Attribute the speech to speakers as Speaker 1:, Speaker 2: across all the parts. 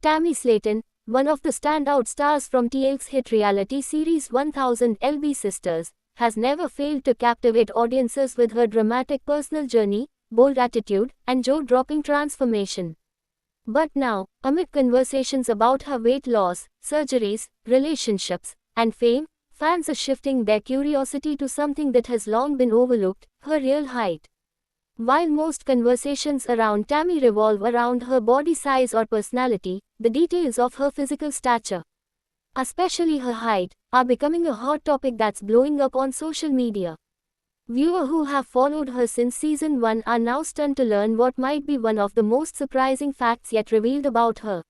Speaker 1: Tammy Slaton, one of the standout stars from TLC's hit reality series 1000 LB Sisters, has never failed to captivate audiences with her dramatic personal journey, bold attitude, and jaw-dropping transformation. But now, amid conversations about her weight loss, surgeries, relationships, and fame, fans are shifting their curiosity to something that has long been overlooked: her real height. While most conversations around Tammy revolve around her body size or personality, the details of her physical stature, especially her height, are becoming a hot topic that's blowing up on social media. Viewers who have followed her since season 1 are now stunned to learn what might be one of the most surprising facts yet revealed about her.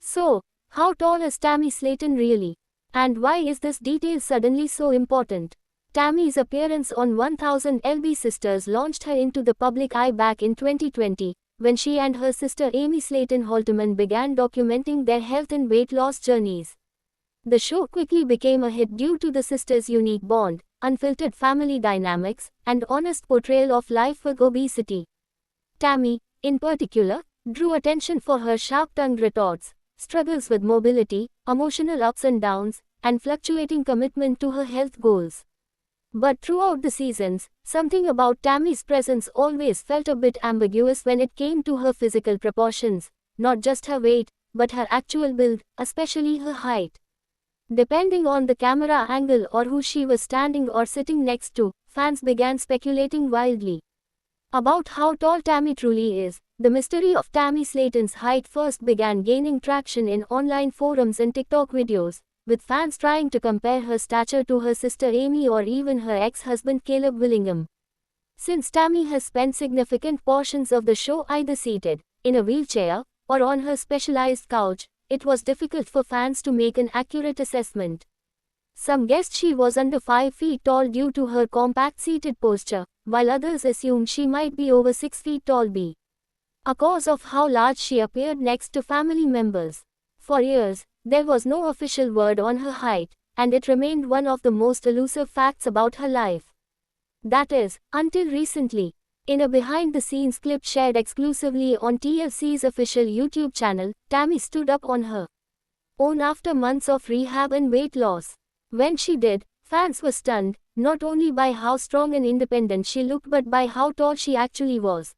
Speaker 1: So, how tall is Tammy Slaton really? And why is this detail suddenly so important? Tammy's appearance on 1000 LB Sisters launched her into the public eye back in 2020, when she and her sister Amy Slaton Halterman began documenting their health and weight loss journeys. The show quickly became a hit due to the sisters' unique bond, unfiltered family dynamics, and honest portrayal of life with obesity. Tammy, in particular, drew attention for her sharp-tongued retorts, struggles with mobility, emotional ups and downs, and fluctuating commitment to her health goals. But throughout the seasons, something about Tammy's presence always felt a bit ambiguous when it came to her physical proportions, not just her weight, but her actual build, especially her height. Depending on the camera angle or who she was standing or sitting next to, fans began speculating wildly about how tall Tammy truly is. The mystery of Tammy Slaton's height first began gaining traction in online forums and TikTok videos, with fans trying to compare her stature to her sister Amy or even her ex-husband Caleb Willingham. Since Tammy has spent significant portions of the show either seated, in a wheelchair, or on her specialized couch, it was difficult for fans to make an accurate assessment. Some guessed she was under 5 feet tall due to her compact seated posture, while others assumed she might be over 6 feet tall because of how large she appeared next to family members. For years, there was no official word on her height, and it remained one of the most elusive facts about her life. That is, until recently. In a behind-the-scenes clip shared exclusively on TLC's official YouTube channel, Tammy stood up on her own after months of rehab and weight loss. When she did, fans were stunned, not only by how strong and independent she looked but by how tall she actually was.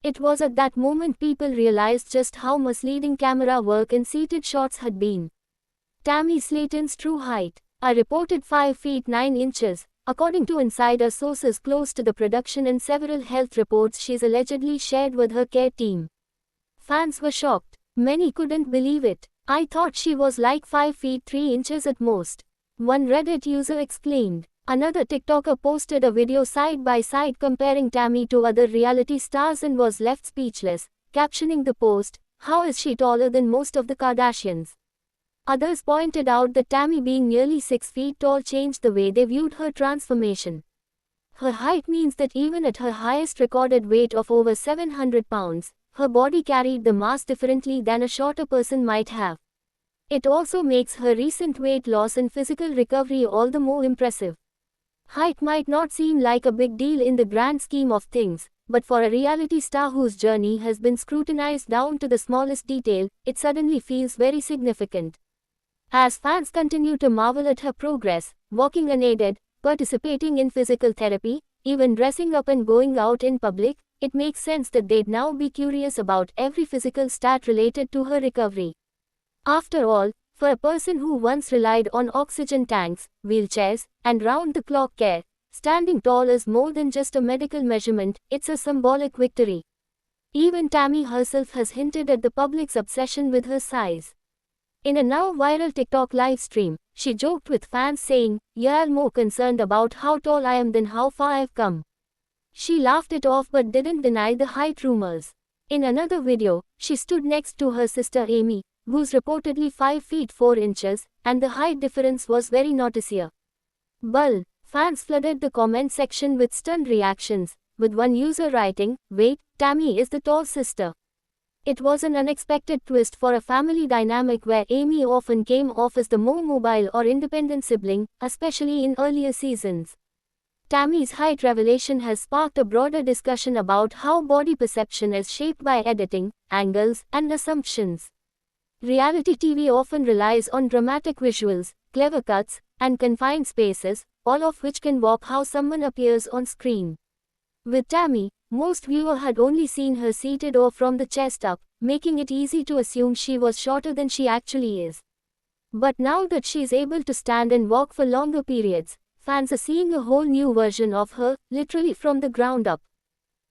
Speaker 1: It was at that moment people realized just how misleading camera work and seated shots had been. Tammy Slaton's true height, a reported 5 feet 9 inches, according to insider sources close to the production and several health reports she's allegedly shared with her care team. Fans were shocked. Many couldn't believe it. "I thought she was like 5 feet 3 inches at most," one Reddit user exclaimed. Another TikToker posted a video side by side comparing Tammy to other reality stars and was left speechless, captioning the post, "How is she taller than most of the Kardashians?" Others pointed out that Tammy being nearly 6 feet tall changed the way they viewed her transformation. Her height means that even at her highest recorded weight of over 700 pounds, her body carried the mass differently than a shorter person might have. It also makes her recent weight loss and physical recovery all the more impressive. Height might not seem like a big deal in the grand scheme of things, but for a reality star whose journey has been scrutinized down to the smallest detail, it suddenly feels very significant. As fans continue to marvel at her progress, walking unaided, participating in physical therapy, even dressing up and going out in public, it makes sense that they'd now be curious about every physical stat related to her recovery. After all, for a person who once relied on oxygen tanks, wheelchairs, and round-the-clock care, standing tall is more than just a medical measurement, it's a symbolic victory. Even Tammy herself has hinted at the public's obsession with her size. In a now viral TikTok livestream, she joked with fans saying, "You're more concerned about how tall I am than how far I've come." She laughed it off but didn't deny the height rumors. In another video, she stood next to her sister Amy, who's reportedly 5 feet 4 inches, and the height difference was very noticeable. Fans flooded the comment section with stunned reactions, with one user writing, "Wait, Tammy is the tall sister." It was an unexpected twist for a family dynamic where Amy often came off as the more mobile or independent sibling, especially in earlier seasons. Tammy's height revelation has sparked a broader discussion about how body perception is shaped by editing, angles, and assumptions. Reality TV often relies on dramatic visuals, clever cuts, and confined spaces, all of which can warp how someone appears on screen. With Tammy, most viewers had only seen her seated or from the chest up, making it easy to assume she was shorter than she actually is. But now that she is able to stand and walk for longer periods, fans are seeing a whole new version of her, literally from the ground up.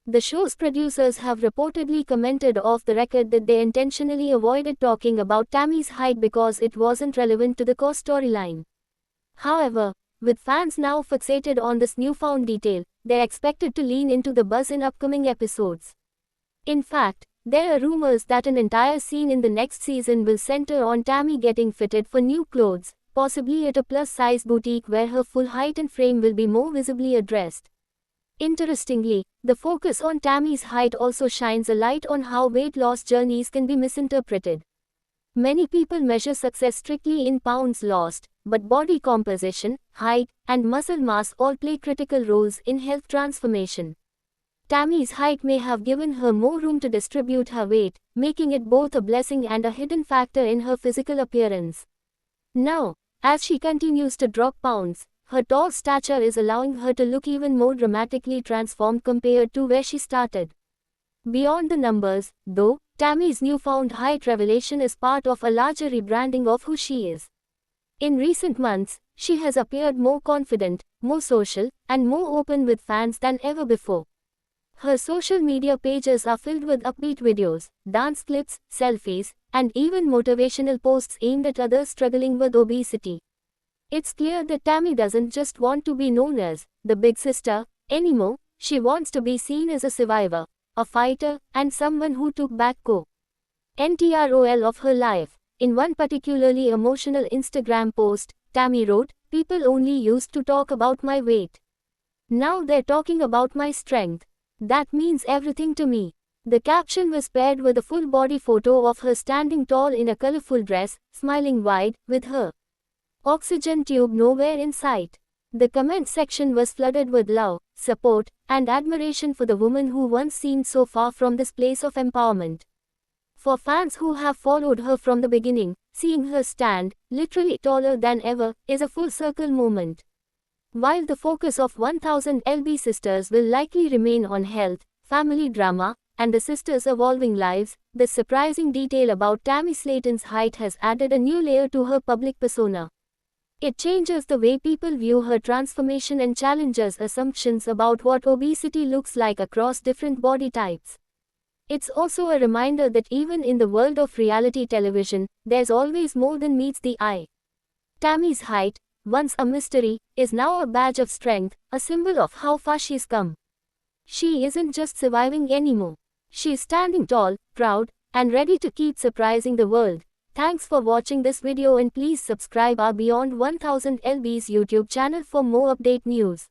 Speaker 1: The show's producers have reportedly commented off the record that they intentionally avoided talking about Tammy's height because it wasn't relevant to the core storyline. However, with fans now fixated on this newfound detail, they're expected to lean into the buzz in upcoming episodes. In fact, there are rumors that an entire scene in the next season will center on Tammy getting fitted for new clothes, possibly at a plus-size boutique where her full height and frame will be more visibly addressed. Interestingly, the focus on Tammy's height also shines a light on how weight loss journeys can be misinterpreted. Many people measure success strictly in pounds lost, but body composition, height, and muscle mass all play critical roles in health transformation. Tammy's height may have given her more room to distribute her weight, making it both a blessing and a hidden factor in her physical appearance. Now, as she continues to drop pounds, her tall stature is allowing her to look even more dramatically transformed compared to where she started. Beyond the numbers, though, Tammy's newfound height revelation is part of a larger rebranding of who she is. In recent months, she has appeared more confident, more social, and more open with fans than ever before. Her social media pages are filled with upbeat videos, dance clips, selfies, and even motivational posts aimed at others struggling with obesity. It's clear that Tammy doesn't just want to be known as the big sister anymore, she wants to be seen as a survivor, a fighter, and someone who took back control of her life. In one particularly emotional Instagram post, Tammy wrote, "People only used to talk about my weight. Now they're talking about my strength. That means everything to me." The caption was paired with a full-body photo of her standing tall in a colorful dress, smiling wide, with her oxygen tube nowhere in sight. The comment section was flooded with love, support, and admiration for the woman who once seemed so far from this place of empowerment. For fans who have followed her from the beginning, seeing her stand, literally taller than ever, is a full-circle moment. While the focus of 1000 LB Sisters will likely remain on health, family drama, and the sisters' evolving lives, the surprising detail about Tammy Slaton's height has added a new layer to her public persona. It changes the way people view her transformation and challenges assumptions about what obesity looks like across different body types. It's also a reminder that even in the world of reality television, there's always more than meets the eye. Tammy's height, once a mystery, is now a badge of strength, a symbol of how far she's come. She isn't just surviving anymore. She's standing tall, proud, and ready to keep surprising the world. Thanks for watching this video and please subscribe our Beyond 1000 LB's YouTube channel for more update news.